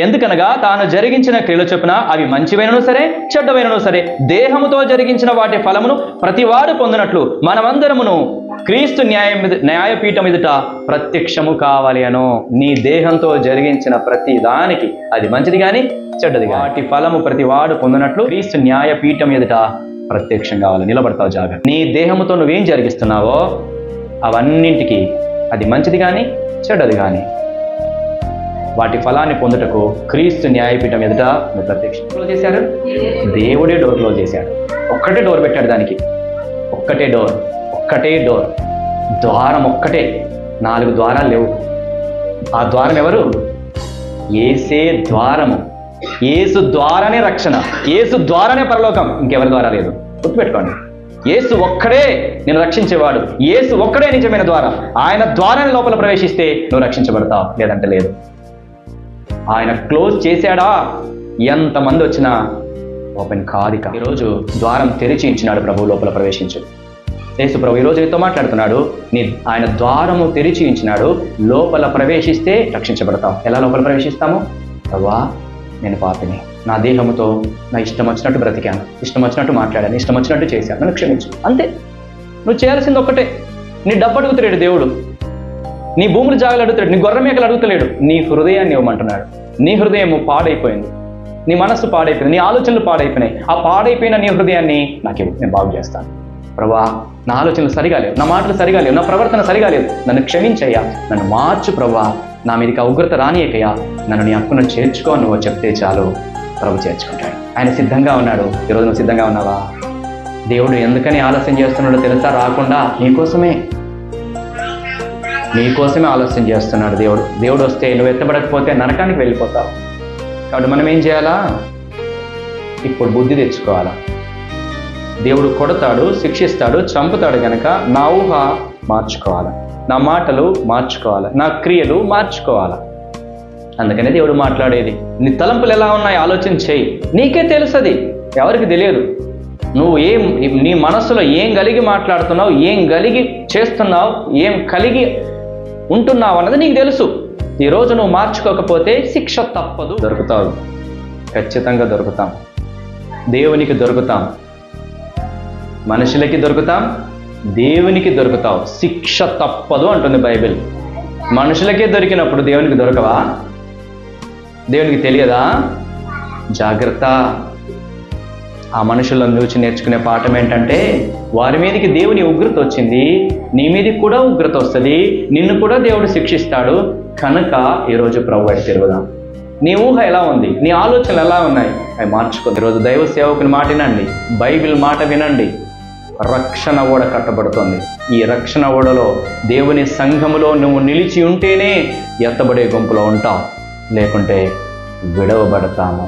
ఎందుకనగా తాను జరిగించిన క్రియల చొప్పున అవి మంచివైనను సరే చెడ్డవైనను సరే దేహముతో జరిగించిన వాటి ఫలమును ప్రతివాడు పొందినట్లు మనమందరమును క్రీస్తు న్యాయపీఠం ఎదుట ప్రత్యక్షము కావాలి అను. నీ దేహంతో జరిగించిన ప్రతి దానికి అది మంచిది కానీ చెడ్డది వాటి ఫలము ప్రతివాడు పొందినట్లు క్రీస్తు న్యాయపీఠం ఎదుట ప్రత్యక్షం కావాలి. నిలబడతావు జాగ్రత్త. నీ దేహముతో నువ్వేం జరిగిస్తున్నావో అవన్నింటికి అది మంచిది కానీ చెడ్డది కానీ వాటి ఫలాన్ని పొందుటకు క్రీస్తు న్యాయపీఠం ఎదుట ప్రత్యక్షం క్లోజ్ చేశారు. దేవుడే డోర్ క్లోజ్ చేశాడు. ఒక్కటే డోర్ పెట్టాడు దానికి. ఒక్కటే డోర్ ద్వారం ఒక్కటే, 4 ద్వారాలు లేవు. ఆ ద్వారం ఎవరు? యేసే ద్వారము. యేసు ద్వారానే రక్షణ, యేసు ద్వారానే పరలోకం, ఇంకెవరి ద్వారా లేదు. గుర్తుపెట్టుకోండి. యేసు ఒక్కడే నేను రక్షించేవాడు, యేసు ఒక్కడే నిజమైన ద్వారం. ఆయన ద్వారాన్ని లోపల ప్రవేశిస్తే నువ్వు రక్షించబడతావు, లేదంటే లేదు. ఆయన క్లోజ్ చేశాడా ఎంతమంది వచ్చినా ఓపెన్ కాదు. ఈరోజు ద్వారం తెరిచి ఇచ్చినాడు ప్రభు, లోపల ప్రవేశించు. యేసు ప్రభు ఈరోజు నీతో మాట్లాడుతున్నాడు. ఆయన ద్వారము తెరిచి ఇచ్చినాడు, లోపల ప్రవేశిస్తే రక్షించబడతావు. ఎలా లోపల ప్రవేశిస్తాము? ప్రభువా నేను పాపిని, నా దేహముతో నా ఇష్టం వచ్చినట్టు బ్రతికాను, ఇష్టం వచ్చినట్టు మాట్లాడాను, ఇష్టం వచ్చినట్టు చేశాను, నన్ను క్షమించు. అంతే. నువ్వు చేయాల్సింది ఒక్కటే. నీ డబ్బు అడుగుతలేడు దేవుడు, నీ భూములు జాగాలు అడుగుతాడు, నీ గొర్రె మేకలు అడుగుతలేడు, నీ హృదయాన్ని ఇవ్వమంటున్నాడు. నీ హృదయం పాడైపోయింది, నీ మనస్సు పాడైపోయింది, నీ ఆలోచనలు పాడైపోయినాయి. ఆ పాడైపోయిన నీ హృదయాన్ని నాకు నేను బాగు చేస్తాను. ప్రభువా నా ఆలోచనలు సరిగా లేవు, నా మాటలు సరిగా లేవు, నా ప్రవర్తన సరిగా లేదు, నన్ను క్షమించయ్యా, నన్ను మార్చు ప్రభువా, నా మీదకి ఉగ్రత రానియకయ్యా, నన్ను నీ హక్కును చేర్చుకో నువ్వు చెప్తే చాలు ప్రభు చేర్చుకుంటాడు. ఆయన సిద్ధంగా ఉన్నాడు. ఈరోజు నువ్వు సిద్ధంగా ఉన్నావా? దేవుడు ఎందుకని ఆలస్యం చేస్తున్నాడో తెలుసా? రాకుండా నీకోసమే ఆలస్యం చేస్తున్నాడు దేవుడు వస్తే నువ్వు ఎత్తబడకపోతే నరకానికి వెళ్ళిపోతావు. కాబట్టి మనం ఏం చేయాలా? ఇప్పుడు బుద్ధి తెచ్చుకోవాలా. దేవుడు కొడతాడు, శిక్షిస్తాడు, చంపుతాడు కనుక నా ఊహ మార్చుకోవాలి, నా మాటలు మార్చుకోవాలి, నా క్రియలు మార్చుకోవాలి. అందుకనే దేవుడు మాట్లాడేది. నీ తలంపులు ఎలా ఉన్నాయి ఆలోచన చేయి. నీకే తెలుసది, ఎవరికి తెలియదు. నువ్వు నీ మనస్సులో ఏం కలిగి మాట్లాడుతున్నావు, ఏం కలిగి చేస్తున్నావు, ఏం కలిగి ఉంటున్నావు అన్నది నీకు తెలుసు. ఈరోజు నువ్వు మార్చుకోకపోతే శిక్ష తప్పదు. దొరుకుతావు, ఖచ్చితంగా దొరుకుతాం. దేవునికి దొరుకుతాం, మనుషులకి దొరుకుతాం, దేవునికి దొరుకుతావు. శిక్ష తప్పదు అంటుంది బైబిల్. మనుషులకే దొరికినప్పుడు దేవునికి దొరకవా? దేవునికి తెలియదా? జాగ్రత్త. ఆ మనుషులను చూసి నేర్చుకునే పాఠం ఏంటంటే, వారి మీదకి దేవుని ఉగ్రత వచ్చింది, నీ మీదకి కూడా ఉగ్రత వస్తుంది, నిన్ను కూడా దేవుడు శిక్షిస్తాడు. కనుక ఈరోజు ప్రభు వైపు తిరుగుదాం. నీ ఊహ ఎలా ఉంది, నీ ఆలోచనలు ఎలా ఉన్నాయి, అవి మార్చుకో. ఈరోజు దైవ సేవకుని మాట వినండి, బైబిల్ మాట వినండి. రక్షణ ఓడ కట్టబడుతుంది. ఈ రక్షణ ఓడలో దేవుని సంఘములో నువ్వు నిలిచి ఉంటేనే ఎత్తబడే గుంపులో ఉంటావు, లేకుంటే విడవబడతాము.